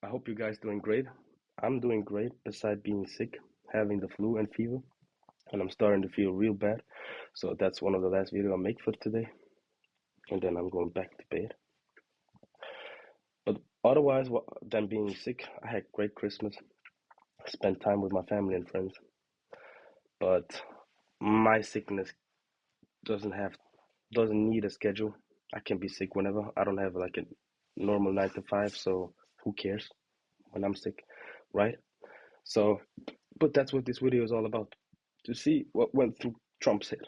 I hope you guys doing great. I'm doing great beside being sick, having the flu and fever, and I'm starting to feel real bad. So that's one of the last video I make for today, and then I'm going back to bed. But otherwise, than being sick, I had great Christmas. I spent time with my family and friends. But my sickness doesn't have doesn't need a schedule. I can be sick whenever. I don't have like a normal 9 to 5, so who cares when I'm sick, right? So, but that's what this video is all about, to see what went through Trump's head.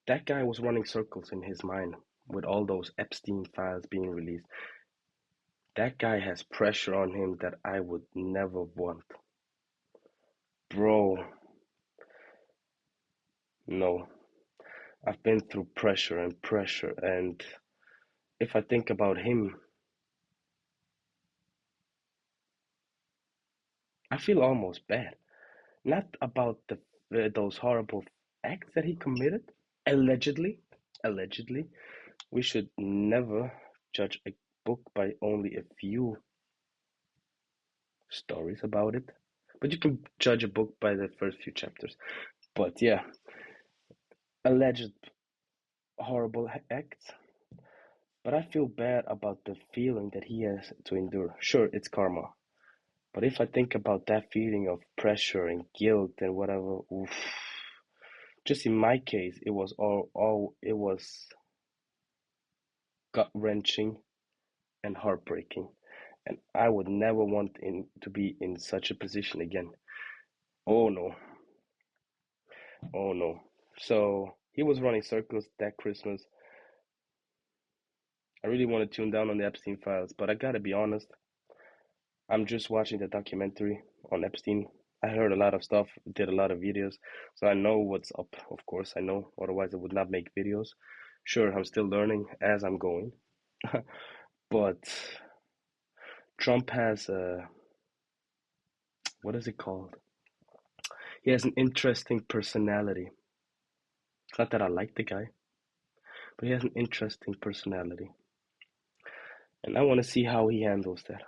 That guy was running circles in his mind with all those Epstein files being released. That guy has pressure on him that I would never want. Bro, no. I've been through pressure and pressure, and if I think about him, I feel almost bad. Not about those horrible acts that he committed, allegedly. Allegedly, we should never judge a book by only a few stories about it, but you can judge a book by the first few chapters. But yeah, alleged horrible acts. But I feel bad about the feeling that he has to endure. Sure, it's karma. But if I think about that feeling of pressure and guilt and whatever, oof, just in my case, it was all it was gut wrenching and heartbreaking. And I would never want to be in such a position again. Oh no, oh no. So he was running circles that Christmas. I really want to tune down on the Epstein files, but I gotta be honest, I'm just watching the documentary on Epstein. I heard a lot of stuff, did a lot of videos, so I know what's up, of course, I know, otherwise I would not make videos. Sure, I'm still learning as I'm going, but Trump has a, what is it called? He has an interesting personality. It's not that I like the guy, but he has an interesting personality, and I want to see how he handles that.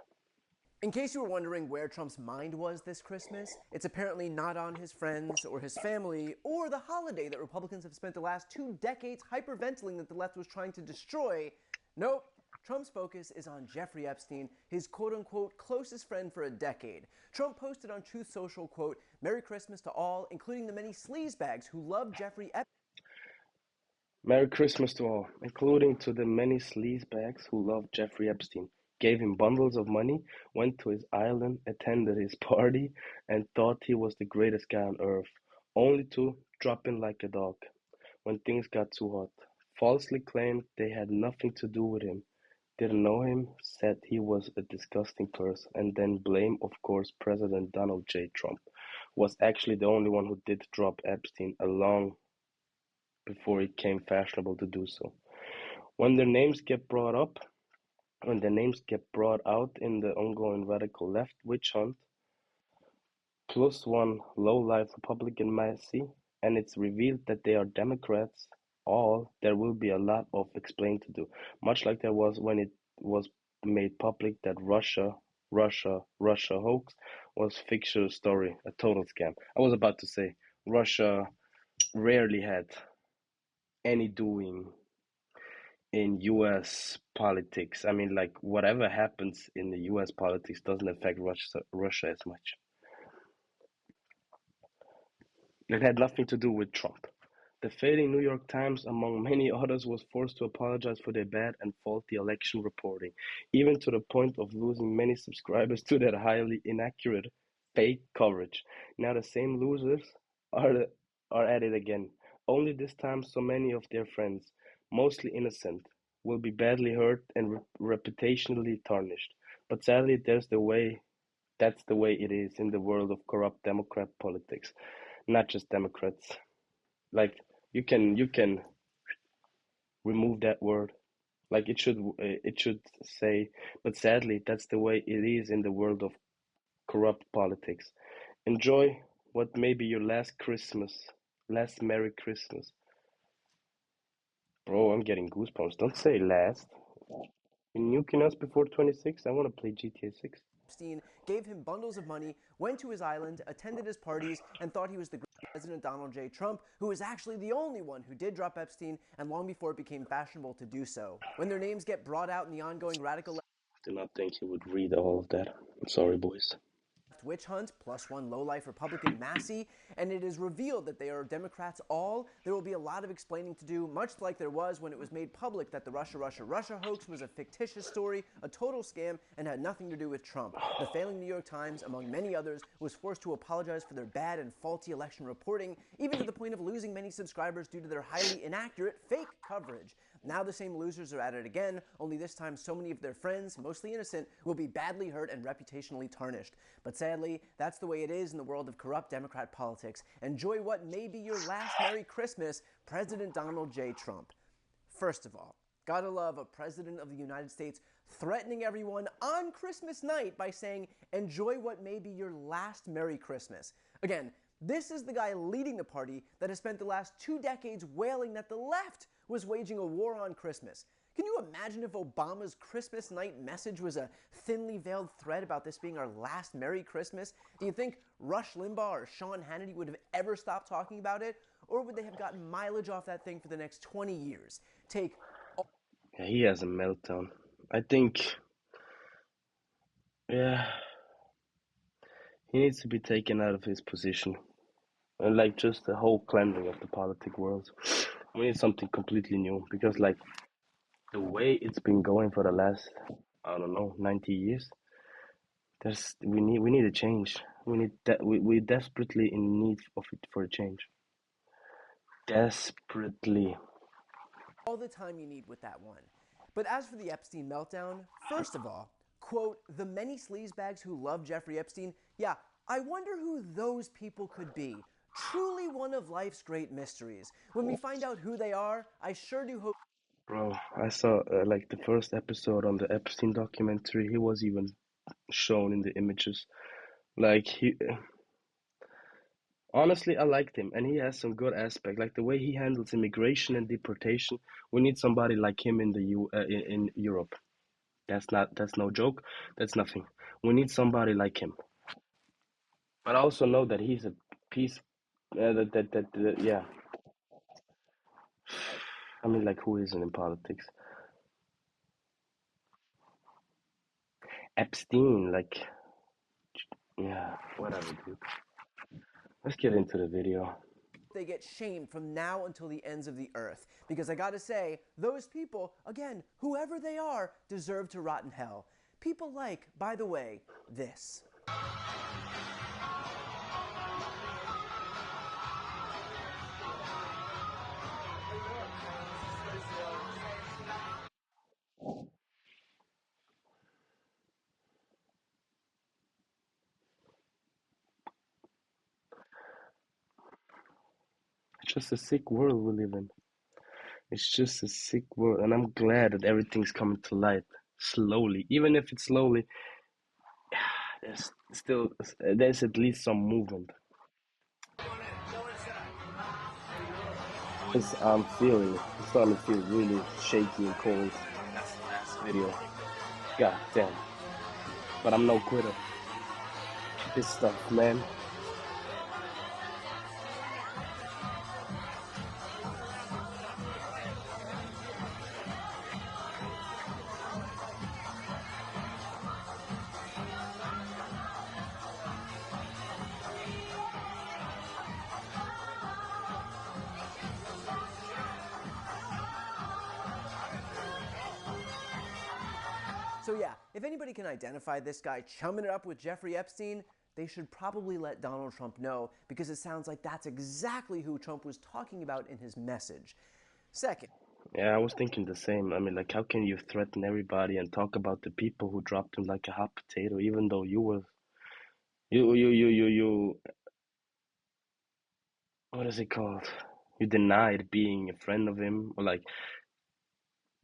In case you were wondering where Trump's mind was this Christmas, it's apparently not on his friends or his family or the holiday that Republicans have spent the last 2 decades hyperventilating that the left was trying to destroy. Nope. Trump's focus is on Jeffrey Epstein, his quote-unquote closest friend for a decade. Trump posted on Truth Social, quote, "Merry Christmas to all, including the many sleazebags who love Jeffrey Epstein." Merry Christmas to all, including to the many sleazebags who loved Jeffrey Epstein, gave him bundles of money, went to his island, attended his party, and thought he was the greatest guy on earth, only to drop in like a dog when things got too hot. Falsely claimed they had nothing to do with him, didn't know him, said he was a disgusting person, and then blame, of course, President Donald J. Trump was actually the only one who did drop Epstein along before it became fashionable to do so. When their names get brought up, when their names get brought out in the ongoing radical left witch hunt, plus one low-life Republican Massey, and it's revealed that they are Democrats, all, there will be a lot of explaining to do. Much like there was when it was made public that Russia hoax was fictional story, a total scam. I was about to say, Russia rarely had any doing in US politics. I mean, like whatever happens in the US politics doesn't affect Russia as much. It had nothing to do with Trump. The fading New York Times, among many others, was forced to apologize for their bad and faulty election reporting, even to the point of losing many subscribers to their highly inaccurate, fake coverage. Now the same losers are are at it again. Only this time, so many of their friends, mostly innocent, will be badly hurt and reputationally tarnished. But sadly, that's the way it is in the world of corrupt Democrat politics. Not just Democrats. Like you can remove that word. Like it should say, but sadly, that's the way it is in the world of corrupt politics. Enjoy what may be your last Christmas, last Merry Christmas. Bro, I'm getting goosebumps. Don't say last. You nuking us before 26? I want to play GTA 6. Epstein gave him bundles of money, went to his island, attended his parties, and thought he was the great President Donald J. Trump, who was actually the only one who did drop Epstein, and long before it became fashionable to do so. When their names get brought out in the ongoing radical Did not think he would read all of that. I'm sorry, boys. witch hunt, plus one lowlife Republican Massey, and it is revealed that they are Democrats all, there will be a lot of explaining to do, much like there was when it was made public that the Russia hoax was a fictitious story, a total scam, and had nothing to do with Trump. The failing New York Times, among many others, was forced to apologize for their bad and faulty election reporting, even to the point of losing many subscribers due to their highly inaccurate fake coverage. Now the same losers are at it again, only this time so many of their friends, mostly innocent, will be badly hurt and reputationally tarnished. But sadly, that's the way it is in the world of corrupt Democrat politics. Enjoy what may be your last Merry Christmas, President Donald J. Trump. First of all, gotta love a president of the United States threatening everyone on Christmas night by saying, enjoy what may be your last Merry Christmas. Again, this is the guy leading the party that has spent the last 2 decades wailing that the left was waging a war on Christmas. Can you imagine if Obama's Christmas night message was a thinly veiled threat about this being our last Merry Christmas? Do you think Rush Limbaugh or Sean Hannity would have ever stopped talking about it? Or would they have gotten mileage off that thing for the next 20 years? Yeah, he has a meltdown. I think, yeah, he needs to be taken out of his position. And like just the whole cleansing of the politic world. We need something completely new because like the way it's been going for the last, I don't know, 90 years, we need a change. We desperately in need of it for a change. Desperately. All the time you need with that one. But as for the Epstein meltdown, first of all, quote, the many sleazebags who love Jeffrey Epstein, yeah, I wonder who those people could be. Truly one of life's great mysteries. When we find out who they are, I sure do hope. Bro, I saw like the first episode on the Epstein documentary. He was even shown in the images. Like honestly, I liked him, and he has some good aspect, like the way he handles immigration and deportation. We need somebody like him in in Europe. That's no joke. That's nothing. We need somebody like him. But I also know that he's a piece. Yeah. I mean, like, who isn't in politics? Epstein, like, yeah, whatever, dude. Let's get into the video. They get shamed from now until the ends of the earth. Because I gotta say, those people, again, whoever they are, deserve to rot in hell. People like, by the way, this. It's just a sick world we live in. It's just a sick world, and I'm glad that everything's coming to light slowly. Even if it's slowly, there's still there's at least some movement. I'm feeling it. It's starting to feel really shaky and cold. That's the last video. God damn. But I'm no quitter. This stuff, man. So yeah, if anybody can identify this guy chumming it up with Jeffrey Epstein, they should probably let Donald Trump know, because it sounds like that's exactly who Trump was talking about in his message. Second, Yeah, I was thinking the same. I mean, like, how can you threaten everybody and talk about the people who dropped him like a hot potato, even though you, what is it called? You denied being a friend of him, or like,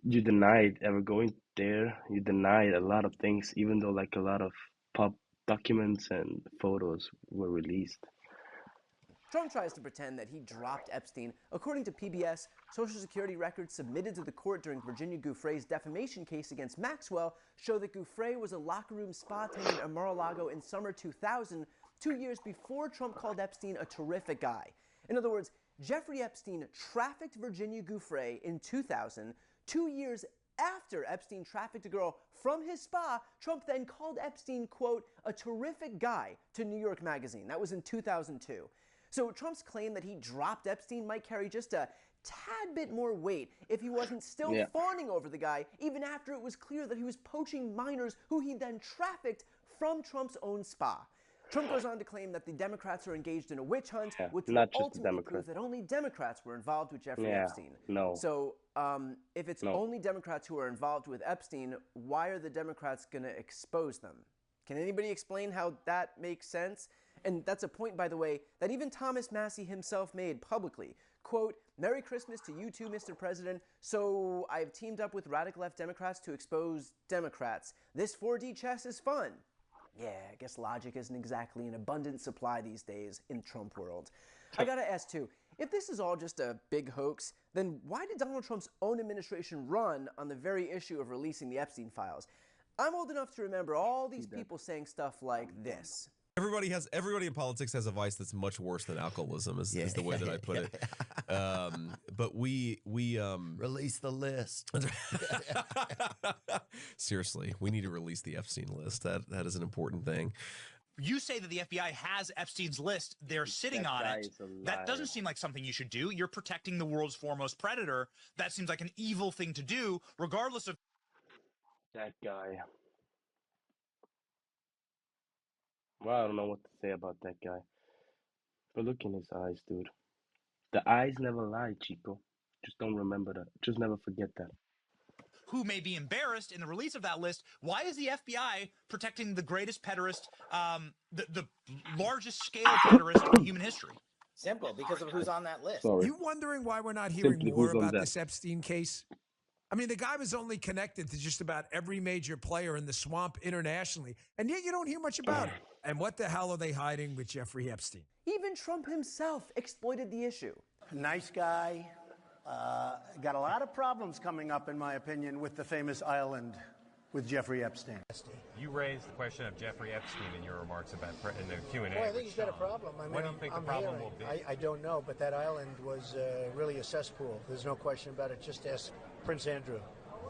you denied ever going there. You denied a lot of things, even though like a lot of pub documents and photos were released. Trump tries to pretend that he dropped Epstein. According to PBS, Social Security records submitted to the court during Virginia Giuffre's defamation case against Maxwell show that Giuffre was a locker room spa attendant at Mar-a-Lago in summer 2000, 2 years before Trump called Epstein a terrific guy. In other words, Jeffrey Epstein trafficked Virginia Giuffre in 2000, 2 years after Epstein trafficked a girl from his spa. Trump then called Epstein, quote, a terrific guy to New York Magazine. That was in 2002. So Trump's claim that he dropped Epstein might carry just a tad bit more weight if he wasn't still fawning over the guy, even after it was clear that he was poaching minors who he then trafficked from Trump's own spa. Trump goes on to claim that the Democrats are engaged in a witch hunt, which will ultimately prove that only Democrats were involved with Jeffrey Epstein. So if it's only Democrats who are involved with Epstein, why are the Democrats going to expose them? Can anybody explain how that makes sense? And that's a point, by the way, that even Thomas Massie himself made publicly. Quote, Merry Christmas to you too, Mr. President. So I've teamed up with radical left Democrats to expose Democrats. This 4D chess is fun. Yeah, I guess logic isn't exactly in abundant supply these days in Trump world. I gotta ask too, if this is all just a big hoax, then why did Donald Trump's own administration run on the very issue of releasing the Epstein files? I'm old enough to remember all these people saying stuff like this. Everybody in politics has a vice that's much worse than alcoholism is the way that I put it. But we release the list. Seriously, we need to release the Epstein list. That is an important thing. You say that the FBI has Epstein's list. They're sitting on it. That doesn't seem like something you should do. You're protecting the world's foremost predator. That seems like an evil thing to do, regardless of that guy. Well, I don't know what to say about that guy. But look in his eyes, dude. The eyes never lie, Chico. Just don't remember that. Just never forget that. Who may be embarrassed in the release of that list. Why is the FBI protecting the greatest pederast, the largest scale pederast in human history? Simple, because of who's on that list. Sorry. You wondering why we're not hearing more about this Epstein case? I mean, the guy was only connected to just about every major player in the swamp internationally, and yet you don't hear much about it. And what the hell are they hiding with Jeffrey Epstein? Even Trump himself exploited the issue. Nice guy. Got a lot of problems coming up, in my opinion, with the famous island with Jeffrey Epstein. You raised the question of Jeffrey Epstein in your remarks about in the Q&A. Well, I think he's got a problem. I mean, what do you think the problem will be? I don't know, but that island was really a cesspool. There's no question about it. Just ask Prince Andrew.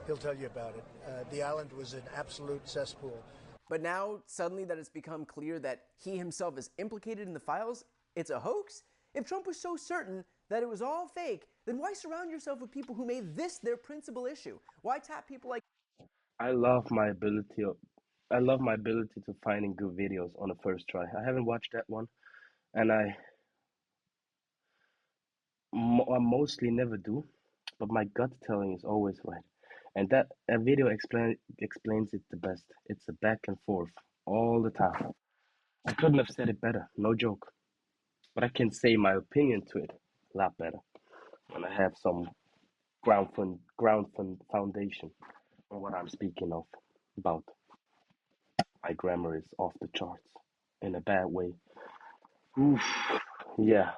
He'll tell you about it. The island was an absolute cesspool. But now, suddenly that it's become clear that he himself is implicated in the files, it's a hoax? If Trump was so certain that it was all fake, then why surround yourself with people who made this their principal issue? Why tap people like... I love my ability to finding good videos on the first try. I haven't watched that one, and I mostly never do, but my gut telling is always right. And that video explains it the best. It's a back and forth all the time. I couldn't have said it better, no joke. But I can say my opinion to it a lot better when I have some ground foundation on what I'm speaking about. My grammar is off the charts in a bad way. Oof. Yeah,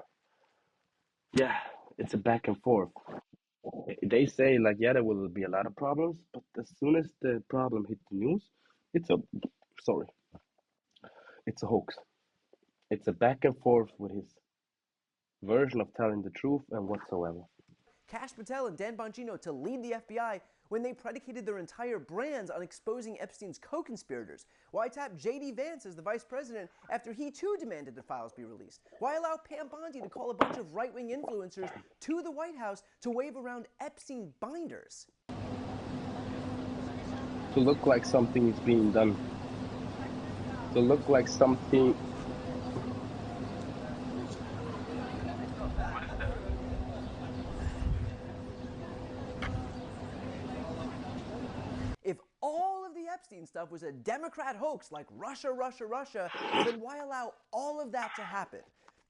it's a back and forth. They say like, yeah, there will be a lot of problems, but as soon as the problem hit the news, it's a hoax. It's a back and forth with his version of telling the truth and whatsoever. Kash Patel and Dan Bongino to lead the FBI when they predicated their entire brands on exposing Epstein's co-conspirators? Why tap J.D. Vance as the vice president after he too demanded the files be released? Why allow Pam Bondi to call a bunch of right-wing influencers to the White House to wave around Epstein binders? To look like something is being done. To look like something... If all of the Epstein stuff was a Democrat hoax like Russia, then why allow all of that to happen?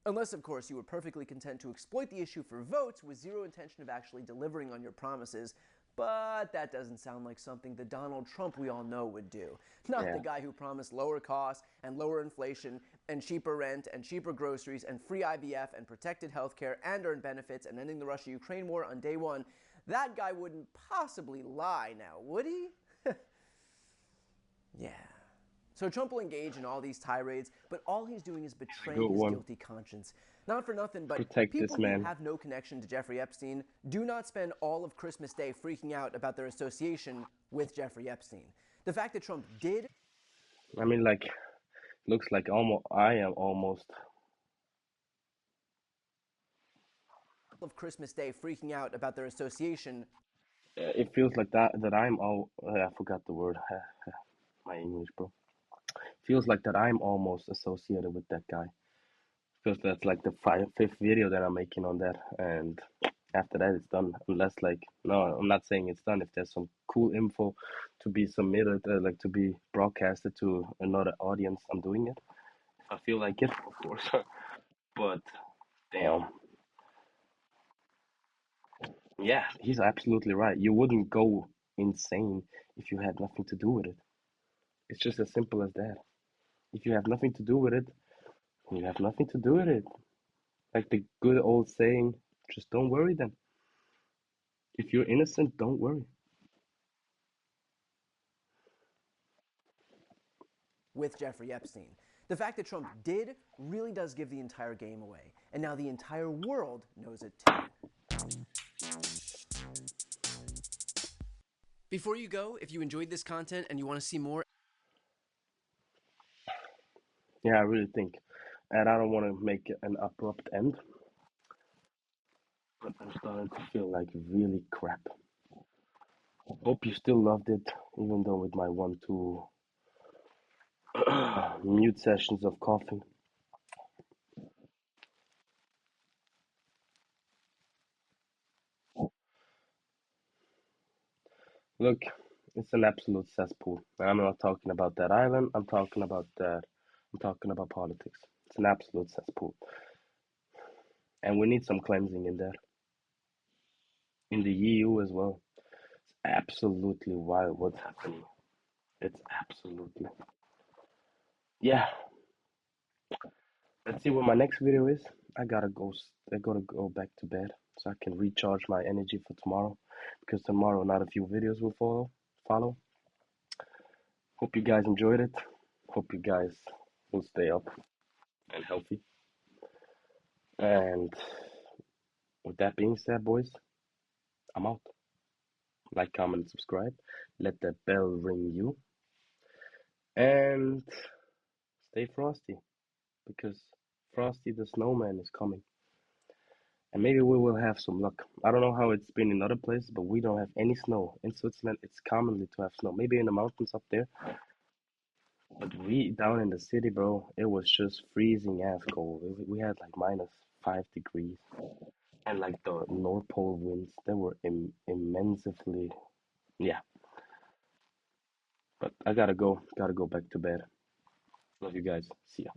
Unless, of course, you were perfectly content to exploit the issue for votes with zero intention of actually delivering on your promises. But that doesn't sound like something the Donald Trump we all know would do. Not the guy who promised lower costs and lower inflation and cheaper rent and cheaper groceries and free IVF and protected healthcare and earned benefits and ending the Russia-Ukraine war on day one. That guy wouldn't possibly lie now, would he? Yeah. So Trump will engage in all these tirades, but all he's doing is betraying his guilty conscience. Not for nothing, but people who have no connection to Jeffrey Epstein do not spend all of Christmas Day freaking out about their association with Jeffrey Epstein. The fact that Trump did... I mean, like, looks like I am almost... of Christmas Day freaking out about their association... It feels like that I'm all... I forgot the word. My English, bro. Feels like that I'm almost associated with that guy. Because that's like the fifth video that I'm making on that, and after that it's done. Unless, like, no, I'm not saying it's done. If there's some cool info to be submitted, like to be broadcasted to another audience, I'm doing it. I feel like it, of course. But damn, yeah, he's absolutely right. You wouldn't go insane if you had nothing to do with it. It's just as simple as that. If you have nothing to do with it, you have nothing to do with it. Like the good old saying, just don't worry then. If you're innocent, don't worry. With Jeffrey Epstein. The fact that Trump did really does give the entire game away. And now the entire world knows it too. Before you go, if you enjoyed this content and you want to see more... Yeah, I really think. And I don't want to make it an abrupt end. But I'm starting to feel like really crap. Hope you still loved it, even though with my 1-2 mute sessions of coughing. Look, it's an absolute cesspool. I'm not talking about that island. I'm talking about politics. It's an absolute cesspool. And we need some cleansing in there. In the EU as well. It's absolutely wild what's happening. It's absolutely... Yeah. Let's see what my next video is. I gotta go back to bed so I can recharge my energy for tomorrow, because tomorrow not a few videos will follow. Hope you guys enjoyed it. Hope you guys will stay up and healthy. And with that being said, boys, I'm out. Like, comment, subscribe. Let that bell ring you. And stay frosty, because Frosty the Snowman is coming. And maybe we will have some luck. I don't know how it's been in other places, but we don't have any snow. In Switzerland, it's commonly to have snow. Maybe in the mountains up there. But we, down in the city, bro, it was just freezing ass cold. We had like -5 degrees. And like the North Pole winds, they were immensely, yeah. But I gotta go back to bed. Love you guys. See ya.